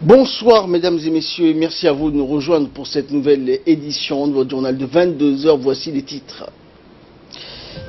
Bonsoir mesdames et messieurs, et merci à vous de nous rejoindre pour cette nouvelle édition de votre journal de 22h. Voici les titres.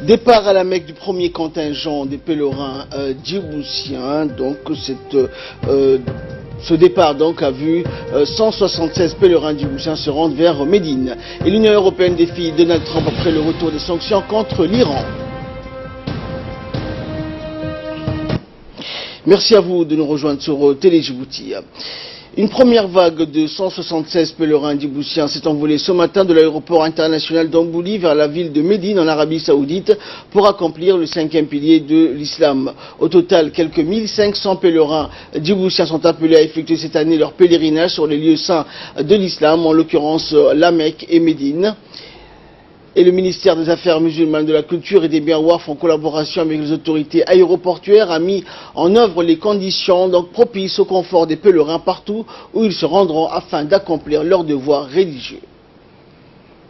Départ à la Mecque du premier contingent des pèlerins djiboutiens. Donc ce départ donc a vu 176 pèlerins djiboutiens se rendre vers Médine. Et l'Union européenne défie Donald Trump après le retour des sanctions contre l'Iran. Merci à vous de nous rejoindre sur Télé Djibouti. Une première vague de 176 pèlerins djiboutiens s'est envolée ce matin de l'aéroport international d'Ambouli vers la ville de Médine en Arabie Saoudite pour accomplir le 5e pilier de l'islam. Au total, quelques 1500 pèlerins djiboutiens sont appelés à effectuer cette année leur pèlerinage sur les lieux saints de l'islam, en l'occurrence la Mecque et Médine. Et le ministère des Affaires musulmanes, de la Culture et des Biens Waqf, en collaboration avec les autorités aéroportuaires, a mis en œuvre les conditions donc propices au confort des pèlerins partout où ils se rendront afin d'accomplir leurs devoirs religieux.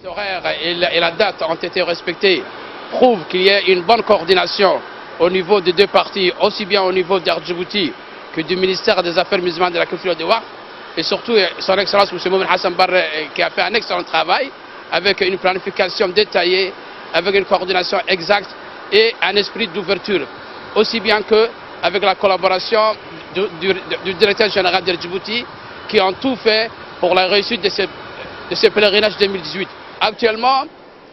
L'horaire et la date ont été respectés, prouvent qu'il y a une bonne coordination au niveau des deux parties, aussi bien au niveau d'Air Djibouti que du ministère des Affaires musulmanes, de la Culture et des Waqf, et surtout son Excellence M. Mohamed Hassan Barre qui a fait un excellent travail, avec une planification détaillée, avec une coordination exacte et un esprit d'ouverture, aussi bien qu'avec la collaboration du directeur général de Djibouti, qui ont tout fait pour la réussite de ce pèlerinage 2018. Actuellement,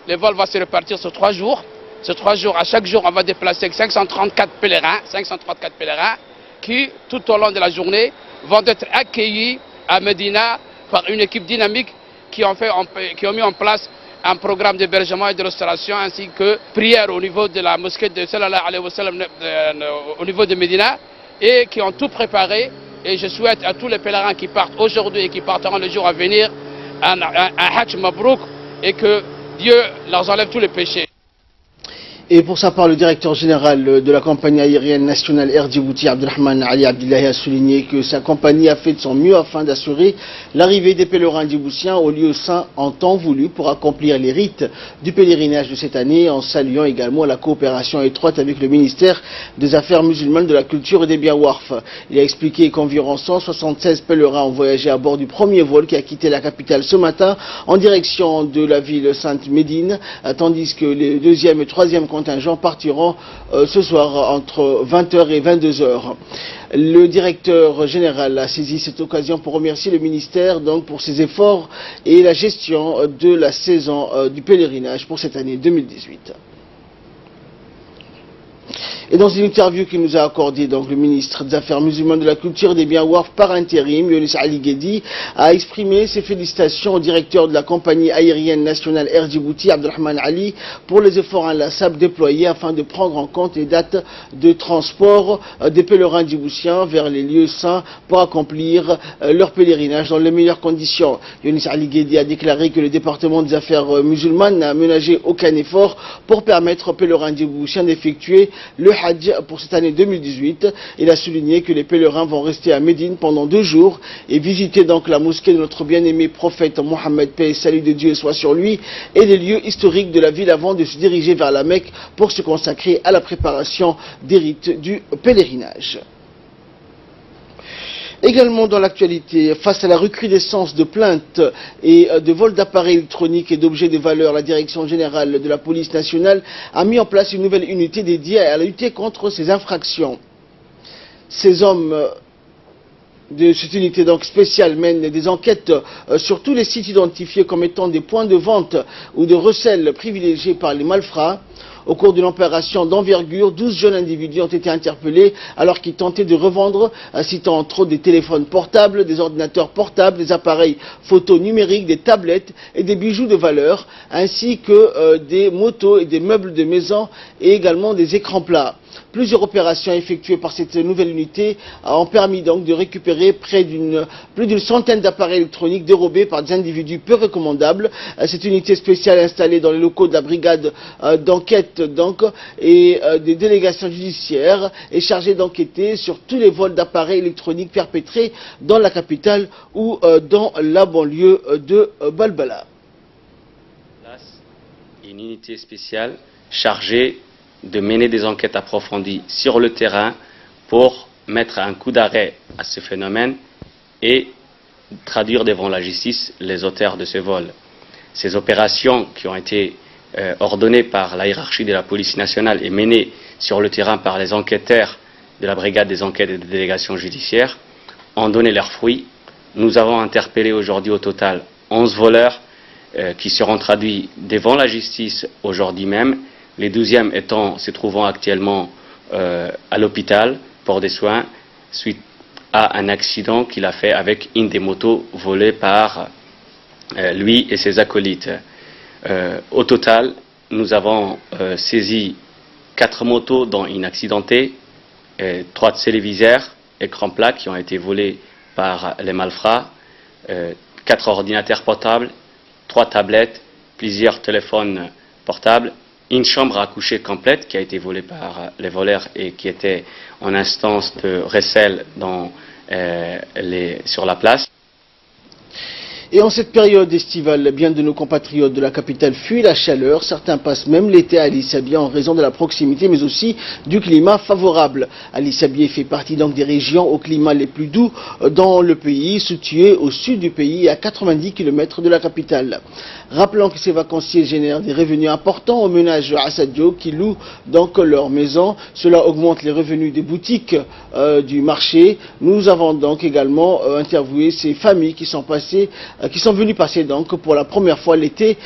les vols vont se répartir sur 3 jours. Sur 3 jours, à chaque jour, on va déplacer 534 pèlerins qui, tout au long de la journée, vont être accueillis à Médina par une équipe dynamique qui ont mis en place un programme d'hébergement et de restauration ainsi que prière au niveau de la mosquée de Sallallahu alayhi wa sallam au niveau de Médina, et qui ont tout préparé. Et je souhaite à tous les pèlerins qui partent aujourd'hui et qui partiront les jours à venir un Hajj Mabrouk, et que Dieu leur enlève tous les péchés. Et pour sa part, le directeur général de la compagnie aérienne nationale Air Djibouti, Abdelrahman Ali Abdullahi, a souligné que sa compagnie a fait de son mieux afin d'assurer l'arrivée des pèlerins djiboutiens au lieu saint en temps voulu pour accomplir les rites du pèlerinage de cette année, en saluant également la coopération étroite avec le ministère des Affaires musulmanes, de la Culture et des Biens Waqf. Il a expliqué qu'environ 176 pèlerins ont voyagé à bord du premier vol qui a quitté la capitale ce matin en direction de la ville sainte Médine, tandis que les deuxième et troisième contingents partiront ce soir entre 20h et 22h. Le directeur général a saisi cette occasion pour remercier le ministère donc pour ses efforts et la gestion de la saison du pèlerinage pour cette année 2018. Et dans une interview qu'il nous a accordée, donc, le ministre des Affaires musulmanes, de la Culture et des Biens Waqf par intérim, Younis Ali Guedi, a exprimé ses félicitations au directeur de la compagnie aérienne nationale Air Djibouti, Abdelrahman Ali, pour les efforts inlassables déployés afin de prendre en compte les dates de transport des pèlerins djiboutiens vers les lieux saints pour accomplir leur pèlerinage dans les meilleures conditions. Younis Ali Guedi a déclaré que le département des Affaires musulmanes n'a ménagé aucun effort pour permettre aux pèlerins djiboutiens d'effectuer le Hajj pour cette année 2018. Il a souligné que les pèlerins vont rester à Médine pendant 2 jours et visiter donc la mosquée de notre bien-aimé prophète Mohammed, paix et salut de Dieu soit sur lui, et les lieux historiques de la ville avant de se diriger vers la Mecque pour se consacrer à la préparation des rites du pèlerinage. Également dans l'actualité, face à la recrudescence de plaintes et de vols d'appareils électroniques et d'objets de valeur, la Direction générale de la police nationale a mis en place une nouvelle unité dédiée à lutter contre ces infractions. Ces hommes de cette unité donc spéciale mènent des enquêtes sur tous les sites identifiés comme étant des points de vente ou de recel privilégiés par les malfrats. Au cours d'une opération d'envergure, 12 jeunes individus ont été interpellés alors qu'ils tentaient de revendre, citant entre autres des téléphones portables, des ordinateurs portables, des appareils photo numériques, des tablettes et des bijoux de valeur, ainsi que des motos et des meubles de maison et également des écrans plats. Plusieurs opérations effectuées par cette nouvelle unité ont permis donc de récupérer plus d'une centaine d'appareils électroniques dérobés par des individus peu recommandables. Cette unité spéciale installée dans les locaux de la brigade d'enquête et des délégations judiciaires est chargée d'enquêter sur tous les vols d'appareils électroniques perpétrés dans la capitale ou dans la banlieue de Balbala. Une unité spéciale chargée de mener des enquêtes approfondies sur le terrain pour mettre un coup d'arrêt à ce phénomène et traduire devant la justice les auteurs de ce vol. Ces opérations qui ont été ordonnées par la hiérarchie de la police nationale et menées sur le terrain par les enquêteurs de la brigade des enquêtes et des délégations judiciaires ont donné leurs fruits. Nous avons interpellé aujourd'hui au total 11 voleurs qui seront traduits devant la justice aujourd'hui même, les 12e se trouvant actuellement à l'hôpital pour des soins suite à un accident qu'il a fait avec une des motos volées par lui et ses acolytes. Au total, nous avons saisi 4 motos dont une accidentée, 3 téléviseurs, écrans plats qui ont été volés par les malfrats, 4 ordinateurs portables, 3 tablettes, plusieurs téléphones portables, une chambre à coucher complète qui a été volée par les voleurs et qui était en instance de recel sur la place. Et en cette période estivale, bien de nos compatriotes de la capitale fuient la chaleur. Certains passent même l'été à Ali Sabieh en raison de la proximité, mais aussi du climat favorable. Ali Sabieh fait partie donc des régions au climat les plus doux dans le pays, situé au sud du pays, à 90 km de la capitale. Rappelons que ces vacanciers génèrent des revenus importants aux ménages Assadio qui louent donc leur maison. Cela augmente les revenus des boutiques du marché. Nous avons donc également interviewé ces familles qui sont venues passer donc pour la première fois l'été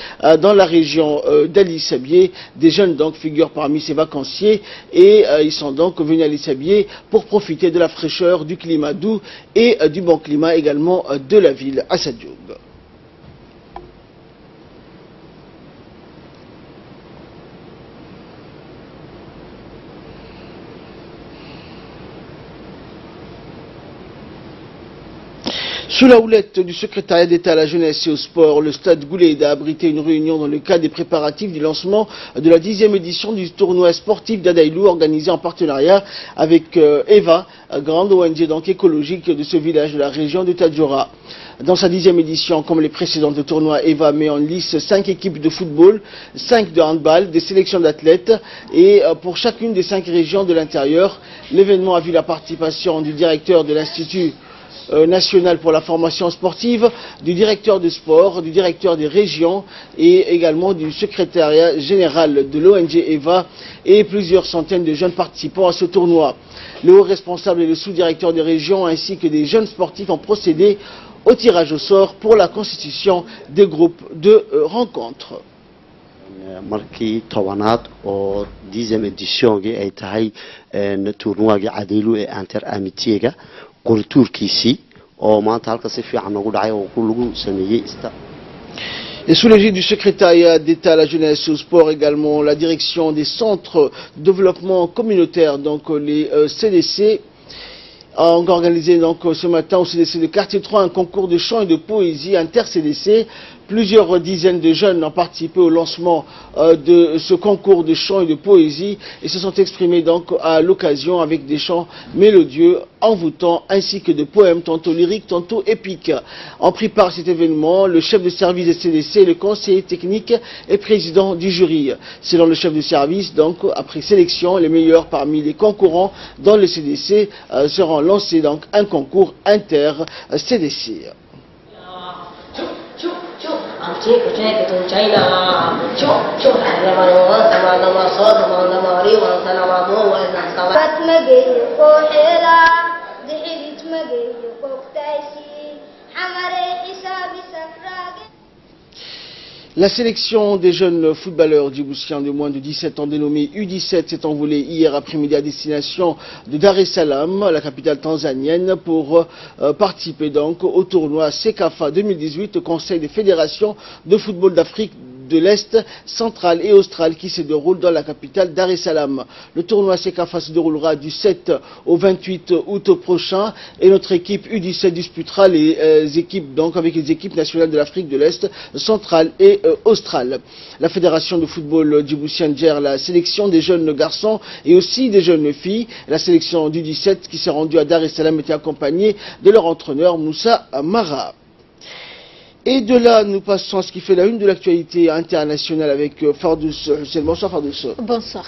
dans la région d'Ali Sabieh. Des jeunes donc figurent parmi ces vacanciers et ils sont donc venus à Ali Sabieh pour profiter de la fraîcheur, du climat doux et du bon climat également de la ville Assadio. Sous la houlette du secrétariat d'État à la jeunesse et au sport, le stade Gouleida a abrité une réunion dans le cadre des préparatifs du lancement de la 10e édition du tournoi sportif d'Adaïlou, organisé en partenariat avec EVA, grande ONG donc écologique de ce village de la région de Tadjoura. Dans sa 10e édition, comme les précédentes, le tournoi EVA met en lice 5 équipes de football, 5 de handball, des sélections d'athlètes et pour chacune des 5 régions de l'intérieur. L'événement a vu la participation du directeur de l'Institut national pour la formation sportive, du directeur de sport, du directeur des régions et également du secrétariat général de l'ONG EVA et plusieurs centaines de jeunes participants à ce tournoi. Le haut responsable et le sous-directeur des régions ainsi que des jeunes sportifs ont procédé au tirage au sort pour la constitution des groupes de rencontres. markii tobanaad oo 10e édition-gii ay tahay tournoi-gii Adaylu ee Inter Amitiega qorituurkiisii oo maanta halka si fiican ugu dhacay oo lagu sameeyay Et sous l'égide du secrétariat d'État à la jeunesse et au sport également, la direction des centres de développement communautaire, donc les CDC, a organisé donc ce matin au CDC de quartier 3 un concours de chant et de poésie inter-CDC. Plusieurs dizaines de jeunes ont participé au lancement de ce concours de chant et de poésie et se sont exprimés donc à l'occasion avec des chants mélodieux, envoûtants, ainsi que de poèmes tantôt lyriques, tantôt épiques. En pris part à cet événement, le chef de service des CDC, le conseiller technique et président du jury. Selon le chef de service, donc après sélection, les meilleurs parmi les concurrents dans le CDC seront lancés donc un concours inter-CDC. La sélection des jeunes footballeurs djiboutiens de moins de 17 ans dénommés U17 s'est envolée hier après-midi à destination de Dar es Salaam, la capitale tanzanienne, pour participer donc au tournoi CECAFA 2018 au Conseil des fédérations de football d'Afrique de l'Est, centrale et australe qui se déroule dans la capitale Dar es Salaam. Le tournoi CECAFA se déroulera du 7 au 28 août prochain et notre équipe U17 disputera les équipes donc avec les équipes nationales de l'Afrique de l'Est, centrale et australe. La fédération de football djiboutienne gère la sélection des jeunes garçons et aussi des jeunes filles. La sélection du 17 qui s'est rendue à Dar es Salaam était accompagnée de leur entraîneur Moussa Mara. Et de là, nous passons à ce qui fait la une de l'actualité internationale avec Fardous Hussein. Bonsoir Fardous. Bonsoir.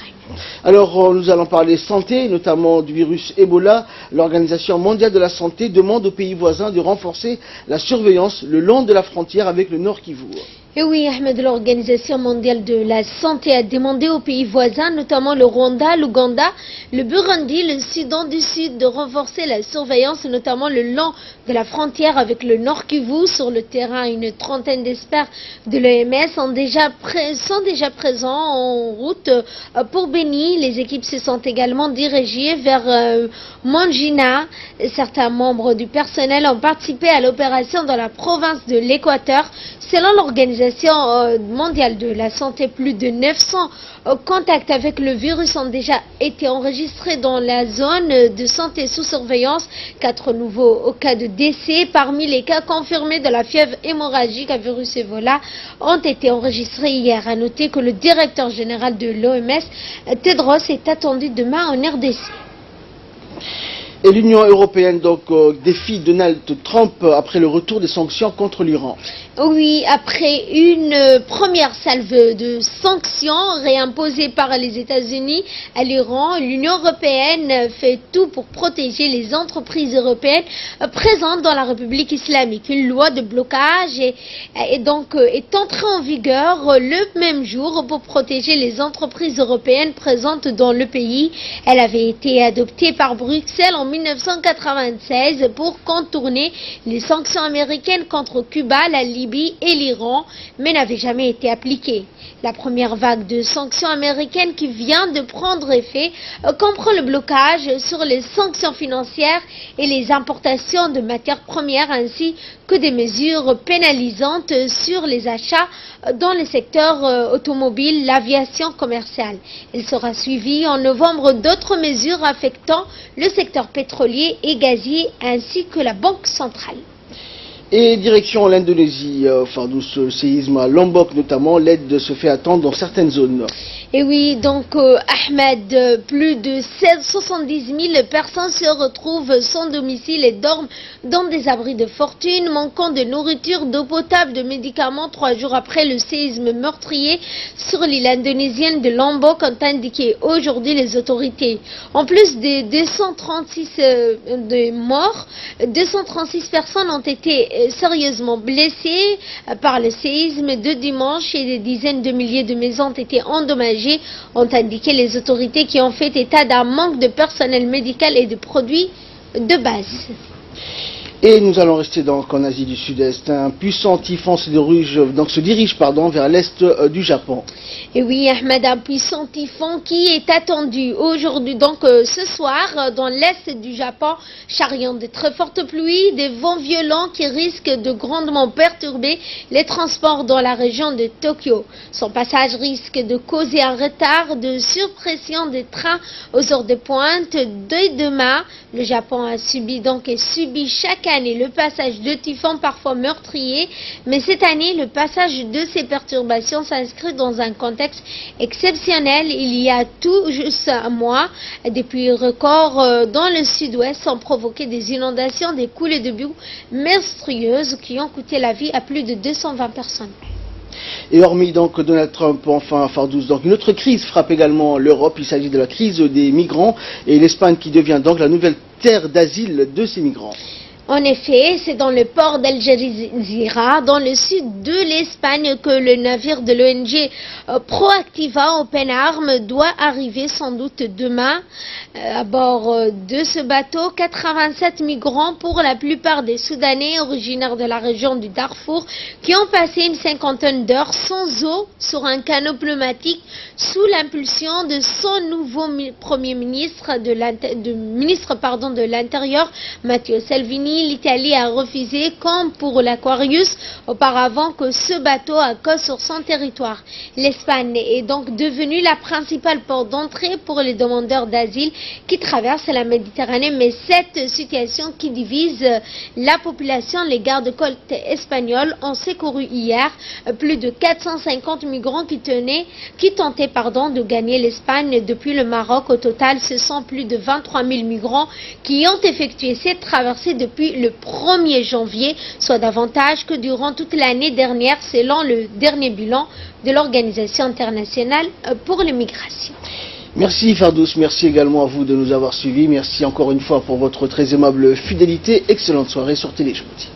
Alors, nous allons parler santé, notamment du virus Ebola. L'Organisation mondiale de la santé demande aux pays voisins de renforcer la surveillance le long de la frontière avec le Nord Kivu. Et oui, Ahmed, l'Organisation mondiale de la santé a demandé aux pays voisins, notamment le Rwanda, l'Ouganda, le Burundi, le Soudan du Sud, de renforcer la surveillance, notamment le long de la frontière avec le Nord Kivu. Sur le terrain, une trentaine d'experts de l'OMS sont déjà présents en route pour Beni. Les équipes se sont également dirigées vers Mangina. Certains membres du personnel ont participé à l'opération dans la province de l'Équateur. Selon l'Organisation mondiale de la santé, plus de 900 contacts avec le virus ont déjà été enregistrés dans la zone de santé sous surveillance. 4 nouveaux cas de décès parmi les cas confirmés de la fièvre hémorragique à virus Ebola ont été enregistrés hier. À noter que le directeur général de l'OMS, Tedros, est attendu demain en RDC. Et l'Union européenne défie Donald Trump après le retour des sanctions contre l'Iran. Oui, après une première salve de sanctions réimposées par les États-Unis à l'Iran, l'Union européenne fait tout pour protéger les entreprises européennes présentes dans la République islamique. Une loi de blocage est entrée en vigueur le même jour pour protéger les entreprises européennes présentes dans le pays. Elle avait été adoptée par Bruxelles en 1996 pour contourner les sanctions américaines contre Cuba, la Libye et l'Iran, mais n'avait jamais été appliquée. La première vague de sanctions américaines qui vient de prendre effet comprend le blocage sur les sanctions financières et les importations de matières premières ainsi que des mesures pénalisantes sur les achats dans les secteurs automobiles, l'aviation commerciale. Il sera suivi en novembre d'autres mesures affectant le secteur pétrolier et gazier ainsi que la Banque centrale. Et direction l'Indonésie, Fardous, séisme à Lombok notamment, l'aide se fait attendre dans certaines zones. Et oui, Ahmed, plus de 70 000 personnes se retrouvent sans domicile et dorment dans des abris de fortune, manquant de nourriture, d'eau potable, de médicaments 3 jours après le séisme meurtrier sur l'île indonésienne de Lombok, ont indiqué aujourd'hui les autorités. En plus des 236 morts, 236 personnes ont été sérieusement blessées par le séisme de dimanche et des dizaines de milliers de maisons ont été endommagées, ont indiqué les autorités qui ont fait état d'un manque de personnel médical et de produits de base. Et nous allons rester en Asie du Sud-Est. Un puissant typhon se dirige vers l'est du Japon. Et oui, Ahmed, un puissant typhon qui est attendu aujourd'hui, ce soir, dans l'est du Japon, charriant de très fortes pluies, des vents violents qui risquent de grandement perturber les transports dans la région de Tokyo. Son passage risque de causer un retard de surpression des trains aux heures de pointe. Dès demain, le Japon a subi chaque année le passage de typhons parfois meurtriers, mais cette année, le passage de ces perturbations s'inscrit dans un contexte exceptionnel. Il y a tout juste un mois, des pluies records dans le sud-ouest ont provoqué des inondations, des coulées de boue monstrueuses qui ont coûté la vie à plus de 220 personnes. Et hormis Donald Trump, enfin Fardous, une autre crise frappe également l'Europe. Il s'agit de la crise des migrants et l'Espagne qui devient la nouvelle terre d'asile de ces migrants. En effet, c'est dans le port d'Algeciras, dans le sud de l'Espagne, que le navire de l'ONG Proactiva Open Arms doit arriver sans doute demain. À bord de ce bateau, 87 migrants, pour la plupart des Soudanais originaires de la région du Darfour, qui ont passé une cinquantaine d'heures sans eau sur un canot pneumatique sous l'impulsion de son nouveau Premier ministre de l'Intérieur, Matteo Salvini. L'Italie a refusé, comme pour l'Aquarius auparavant, que ce bateau accose sur son territoire. L'Espagne est donc devenue la principale porte d'entrée pour les demandeurs d'asile qui traversent la Méditerranée. Mais cette situation qui divise la population, les gardes-côtes espagnols ont secouru hier plus de 450 migrants qui tentaient de gagner l'Espagne depuis le Maroc. Au total, ce sont plus de 23 000 migrants qui ont effectué cette traversée depuis depuis le 1er janvier, soit davantage que durant toute l'année dernière, selon le dernier bilan de l'Organisation internationale pour les migrations. Merci Fardous, merci également à vous de nous avoir suivis. Merci encore une fois pour votre très aimable fidélité. Excellente soirée sur Télé Djibouti.